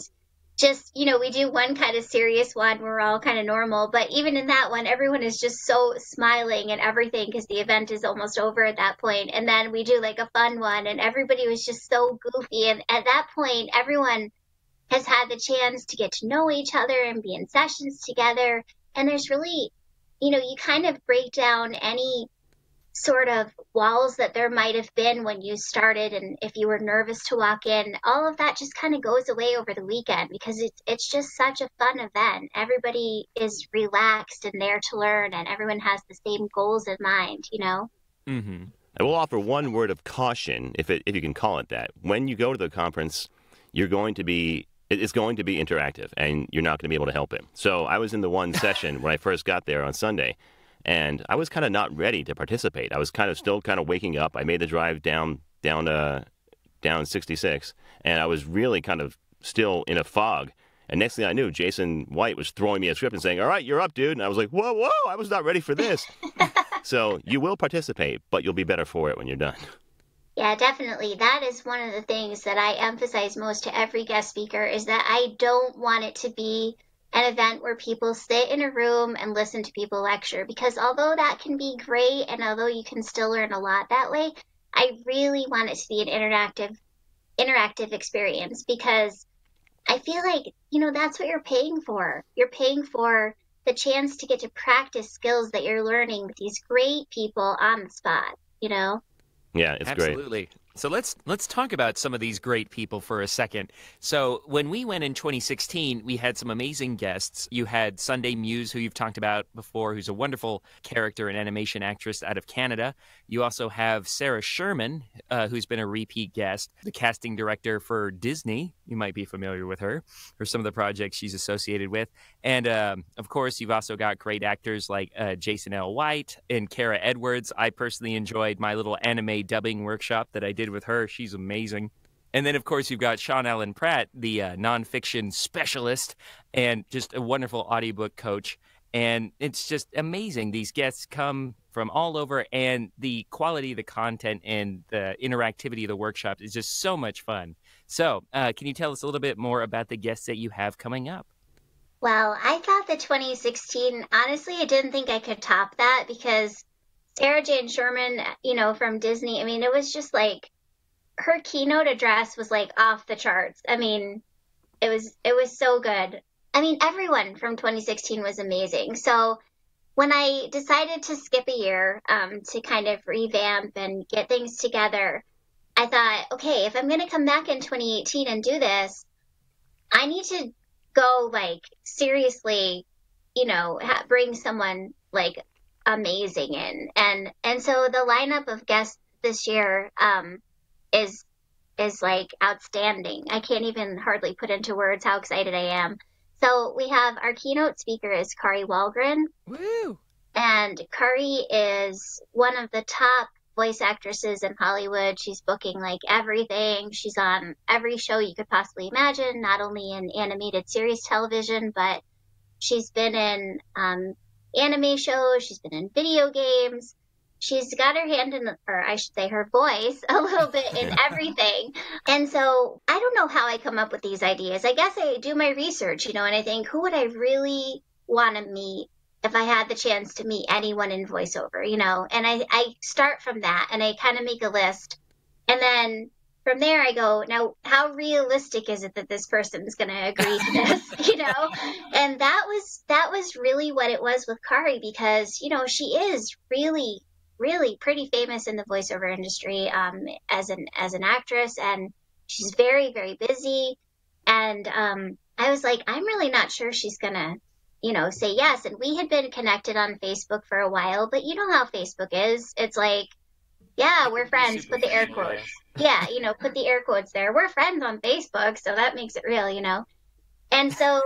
just, you know, we do one kind of serious one where we're all kind of normal, but even in that one, everyone is just so smiling and everything because the event is almost over at that point. And then we do like a fun one, and everybody was just so goofy. And at that point, everyone has had the chance to get to know each other and be in sessions together. And there's really, you know, you kind of break down any sort of walls that there might have been when you started, and if you were nervous to walk in, all of that just kind of goes away over the weekend because it's just such a fun event. Everybody is relaxed and there to learn, and everyone has the same goals in mind, you know? Mm-hmm. I will offer one word of caution, if you can call it that. When you go to the conference, it's going to be interactive, and you're not going to be able to help it. So I was in the one session when I first got there on Sunday, and I was kind of not ready to participate. I was still waking up. I made the drive down 66, and I was really kind of still in a fog. And next thing I knew, Jason White was throwing me a script and saying, all right, you're up, dude. And I was like, whoa, I was not ready for this. So you will participate, but you'll be better for it when you're done. Yeah, definitely. That is one of the things that I emphasize most to every guest speaker, is that I don't want it to be an event where people sit in a room and listen to people lecture, because although that can be great and although you can still learn a lot that way, I really want it to be an interactive experience, because I feel like, you know, that's what you're paying for. You're paying for the chance to get to practice skills that you're learning with these great people on the spot, you know? Yeah, it's great. Absolutely. So let's talk about some of these great people for a second. So when we went in 2016, we had some amazing guests. You had Sunday Muse, who you've talked about before, who's a wonderful character and animation actress out of Canada. You also have Sarah Sherman, who's been a repeat guest, the casting director for Disney. You might be familiar with her for some of the projects she's associated with. And, of course, you've also got great actors like Jason L. White and Kara Edwards. I personally enjoyed my little anime dubbing workshop that I did with her. She's amazing. And then, of course, you've got Sean Allen Pratt, the nonfiction specialist, and just a wonderful audiobook coach. And it's just amazing. These guests come from all over, and the quality of the content and the interactivity of the workshop is just so much fun. So can you tell us a little bit more about the guests that you have coming up? Well, I thought the 2016, honestly, I didn't think I could top that, because Sarah Jane Sherman, you know, from Disney, I mean, it was just like, her keynote address was like off the charts. I mean, it was so good. I mean, everyone from 2016 was amazing. So when I decided to skip a year to kind of revamp and get things together, I thought, okay, if I'm going to come back in 2018 and do this, I need to go like seriously, bring someone like amazing in. And so the lineup of guests this year is like outstanding. I can't even hardly put into words how excited I am. So we have our keynote speaker is Kari Wahlgren. Woo! And Kari is one of the top voice actresses in Hollywood. She's booking like everything. She's on every show you could possibly imagine, not only in animated series television, but she's been in anime shows. She's been in video games. She's got her hand in, or I should say her voice, a little bit in everything. And so I don't know how I come up with these ideas. I guess I do my research, and I think, who would I really want to meet if I had the chance to meet anyone in voiceover, And I start from that, and I kind of make a list. And then from there I go, now, how realistic is it that this person is going to agree to this, And that was really what it was with Kari, because, she is really pretty famous in the voiceover industry as an actress, and she's very, very busy. And I was like, I'm really not sure she's gonna, say yes. And we had been connected on Facebook for a while, but you know how Facebook is. It's like, yeah, we're friends. Put the air quotes. Yeah, put the air quotes there. We're friends on Facebook, so that makes it real, And so,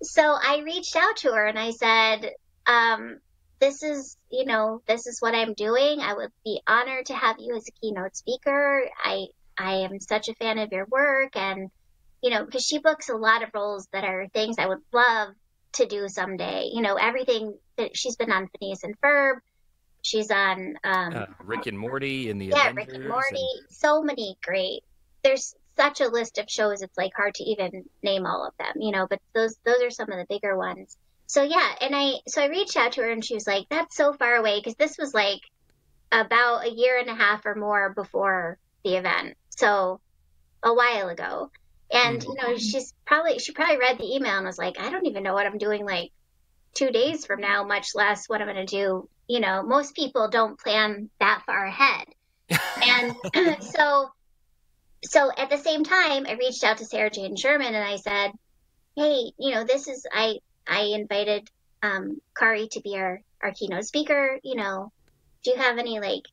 so I reached out to her and I said, this is what I'm doing. I would be honored to have you as a keynote speaker. I am such a fan of your work, and, because she books a lot of roles that are things I would love to do someday. Everything that she's been on, Phineas and Ferb. She's on Rick and Morty and the Avengers. Avengers. Rick and Morty. So many great. There's such a list of shows. It's like hard to even name all of them, but those are some of the bigger ones. So yeah, and I reached out to her and she was like, that's so far away, because this was like about a year and a half or more before the event. So a while ago. And, she probably read the email and was like, I don't even know what I'm doing like 2 days from now, much less what I'm going to do. Most people don't plan that far ahead. And so at the same time, I reached out to Sarah Jane Sherman and I said, hey, I invited Kari to be our keynote speaker. Do you have any like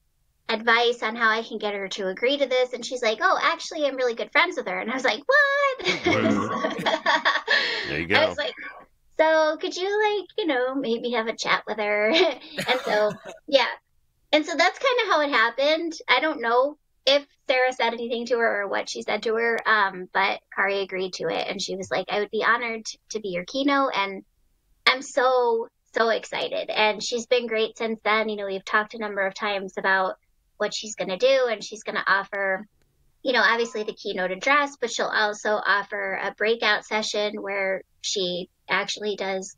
advice on how I can get her to agree to this? And she's like, oh, actually, I'm really good friends with her. And I was like, what? There you go. I was like, so could you maybe have a chat with her? And so, yeah. And so that's kind of how it happened. I don't know if Sarah said anything to her or what she said to her, but Kari agreed to it. And she was like, I would be honored to be your keynote. And I'm so excited. And she's been great since then. We've talked a number of times about what she's going to do. And she's going to offer, obviously the keynote address, but she'll also offer a breakout session where she actually does,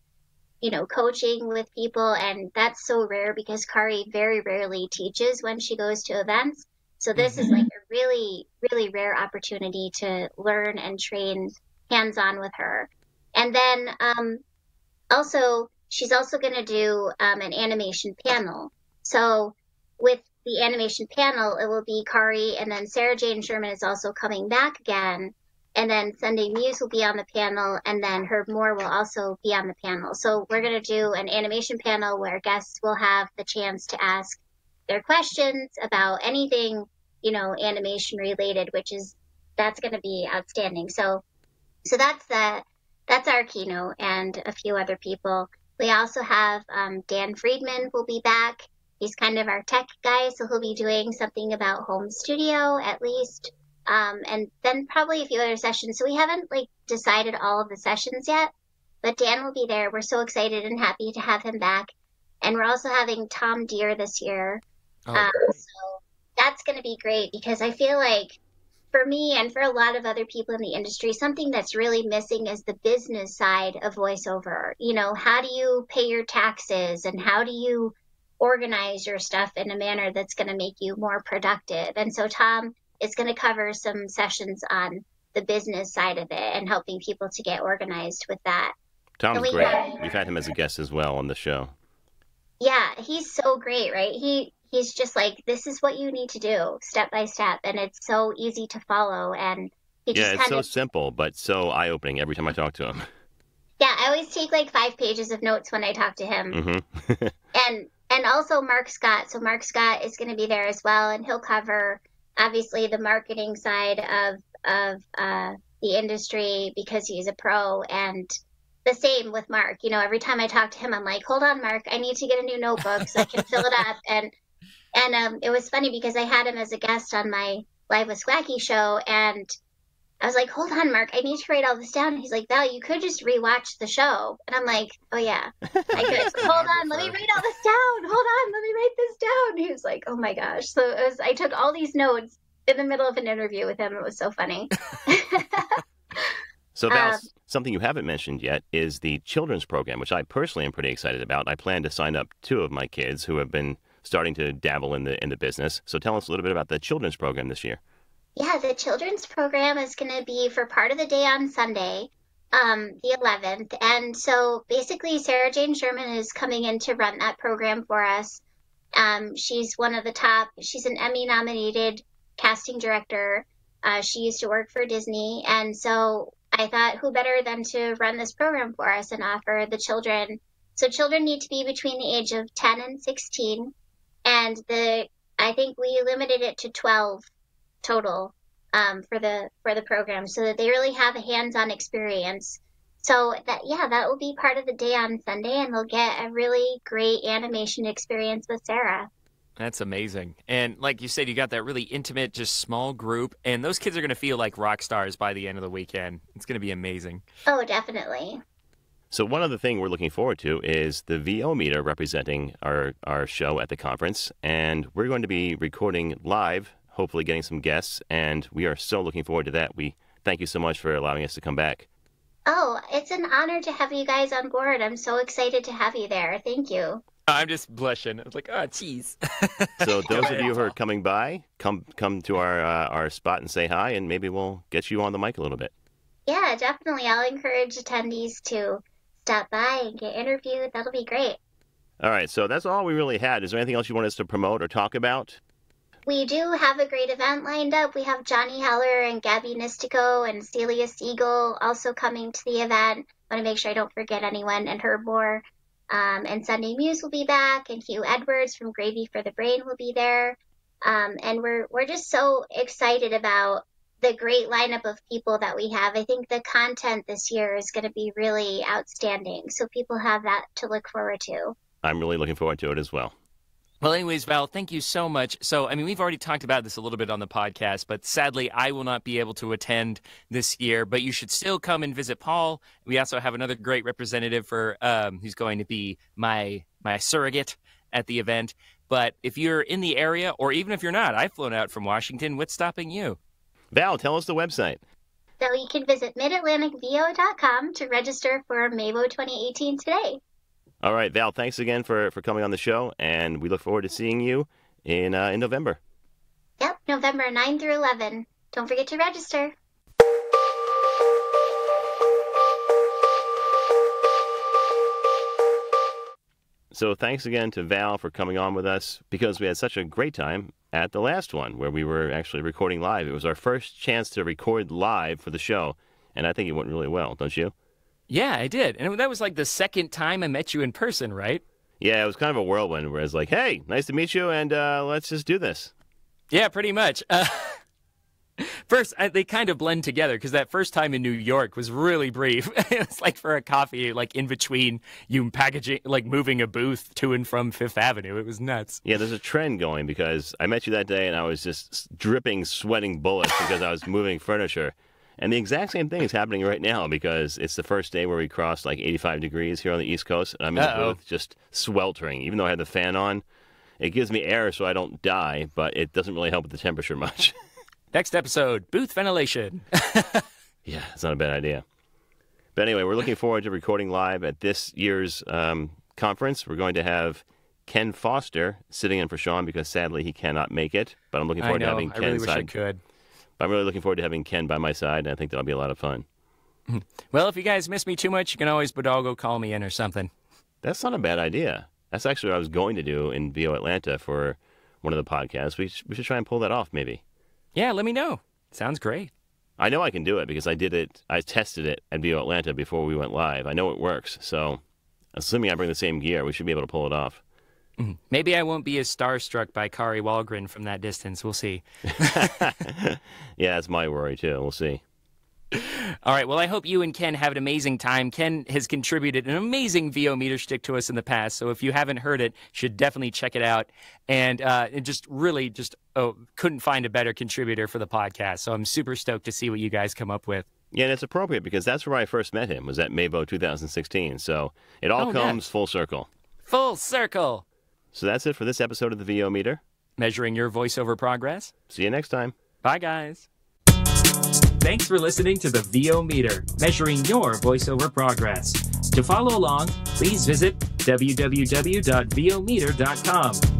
coaching with people. And that's so rare because Kari very rarely teaches when she goes to events. So this is like a really, really rare opportunity to learn and train hands-on with her. And then also, she's also going to do an animation panel. So with the animation panel, it will be Kari, and then Sarah Jane Sherman is also coming back again. And then Sunday Muse will be on the panel, and then Herb Moore will also be on the panel. So we're going to do an animation panel where guests will have the chance to ask their questions about anything, animation related, that's going to be outstanding. So that's our keynote and a few other people. We also have Dan Friedman will be back. He's kind of our tech guy, so he'll be doing something about home studio at least. And then probably a few other sessions. So we haven't decided all of the sessions yet, but Dan will be there. We're so excited and happy to have him back. And we're also having Tom Deere this year. So that's going to be great because I feel like for me and for a lot of other people in the industry, something that's really missing is the business side of voiceover. How do you pay your taxes and how do you organize your stuff in a manner that's going to make you more productive? And so Tom is going to cover some sessions on the business side of it and helping people to get organized with that. Tom's we great. have- We've had him as a guest as well on the show. Yeah, he's so great, right? He's just like, this is what you need to do, step by step, and it's so easy to follow. And he Yeah, just it's kind so of simple, but so eye-opening every time I talk to him. Yeah, I always take like 5 pages of notes when I talk to him. Mm-hmm. And also Mark Scott. So Mark Scott is going to be there as well, and he'll cover obviously the marketing side of the industry because he's a pro. And the same with Mark. You know, every time I talk to him, I'm like, hold on, Mark, I need to get a new notebook so I can fill it up. And it was funny because I had him as a guest on my Live with Swacky show, and I was like, hold on, Mark, I need to write all this down. He's like, Val, you could just rewatch the show. And I'm like, oh, yeah, I could. Hold on, let me write all this down. Hold on, let me write this down. He was like, oh, my gosh. So I took all these notes in the middle of an interview with him. It was so funny. So, Val, something you haven't mentioned yet is the children's program, which I personally am pretty excited about. I plan to sign up 2 of my kids who have been starting to dabble in the business. So tell us a little bit about the children's program this year. Yeah, the children's program is going to be for part of the day on Sunday, the 11th. And so basically, Sarah Jane Sherman is coming in to run that program for us. She's one of the top, she's an Emmy-nominated casting director. She used to work for Disney. And so I thought, who better than to run this program for us and offer the children. So children need to be between the age of 10 and 16. And I think we limited it to 12 total for the program, so that they really have a hands-on experience. So that will be part of the day on Sunday, and they'll get a really great animation experience with Sarah. That's amazing. And like you said, you got that really intimate, just small group, and those kids are going to feel like rock stars by the end of the weekend. It's going to be amazing. Oh, definitely. So one other thing we're looking forward to is the VO Meter representing our show at the conference, and we're going to be recording live, hopefully getting some guests, and we are so looking forward to that. We thank you so much for allowing us to come back. Oh, it's an honor to have you guys on board. I'm so excited to have you there. Thank you. I'm just blushing. I was like, oh, geez. So those of you who are coming by, come to our spot and say hi, and maybe we'll get you on the mic a little bit. Yeah, definitely. I'll encourage attendees to stop by and get interviewed. That'll be great. All right, so that's all we really had. Is there anything else you want us to promote or talk about? We do have a great event lined up. We have Johnny Heller and Gabby Nistico and Celia Siegel also coming to the event. I want to make sure I don't forget anyone. And Herb Moore and Sunday Muse will be back, and Hugh Edwards from Gravy for the Brain will be there. And we're just so excited about the great lineup of people that we have. I think the content this year is going to be really outstanding. So people have that to look forward to. I'm really looking forward to it as well. Well, anyways, Val, thank you so much. So, I mean, we've already talked about this a little bit on the podcast, but sadly, I will not be able to attend this year. But you should still come and visit Paul. We also have another great representative for who's going to be my surrogate at the event. But if you're in the area, or even if you're not, I've flown out from Washington. What's stopping you? Val, tell us the website. So you can visit midatlanticvo.com to register for MAVO 2018 today. All right, Val, thanks again for coming on the show, and we look forward to seeing you in November. Yep, November 9 through 11. Don't forget to register. So thanks again to Val for coming on with us, because we had such a great time at the last one where we were actually recording live. It was our first chance to record live for the show, and I think it went really well, don't you? Yeah, I did. And that was like the second time I met you in person, right? Yeah, it was kind of a whirlwind where it's like, hey, nice to meet you, and let's just do this. Yeah, pretty much. First, they kind of blend together, because that first time in New York was really brief. It was like for a coffee, like in between you packaging, like moving a booth to and from Fifth Avenue. It was nuts. Yeah, there's a trend going, because I met you that day and I was just dripping, sweating bullets because I was moving furniture. And the exact same thing is happening right now, because it's the first day where we crossed like 85 degrees here on the East Coast, and I'm in the booth just sweltering. Even though I had the fan on, it gives me air so I don't die, but it doesn't really help with the temperature much. Next episode, booth ventilation. Yeah, it's not a bad idea. But anyway, we're looking forward to recording live at this year's conference. We're going to have Ken Foster sitting in for Sean, because sadly he cannot make it. But I'm looking forward to having Ken I really wish I could. I'm really looking forward to having Ken by my side, and I think that'll be a lot of fun. Well, if you guys miss me too much, you can always bodoggo call me in or something. That's not a bad idea. That's actually what I was going to do in VO Atlanta for one of the podcasts. We should try and pull that off, maybe. Yeah, let me know. Sounds great. I know I can do it because I did it. I tested it at VO Atlanta before we went live. I know it works. So, assuming I bring the same gear, we should be able to pull it off. Maybe I won't be as starstruck by Kari Wahlgren from that distance. We'll see. Yeah, that's my worry, too. We'll see. All right. Well, I hope you and Ken have an amazing time. Ken has contributed an amazing VO Meter Schtick to us in the past. So if you haven't heard it, you should definitely check it out. And couldn't find a better contributor for the podcast. So I'm super stoked to see what you guys come up with. Yeah, and it's appropriate because that's where I first met him, was at MAVO 2016. So it all comes full circle. Full circle. So that's it for this episode of the VO Meter. Measuring your voiceover progress. See you next time. Bye, guys. Thanks for listening to the VO Meter, measuring your voiceover progress. To follow along, please visit www.vometer.com.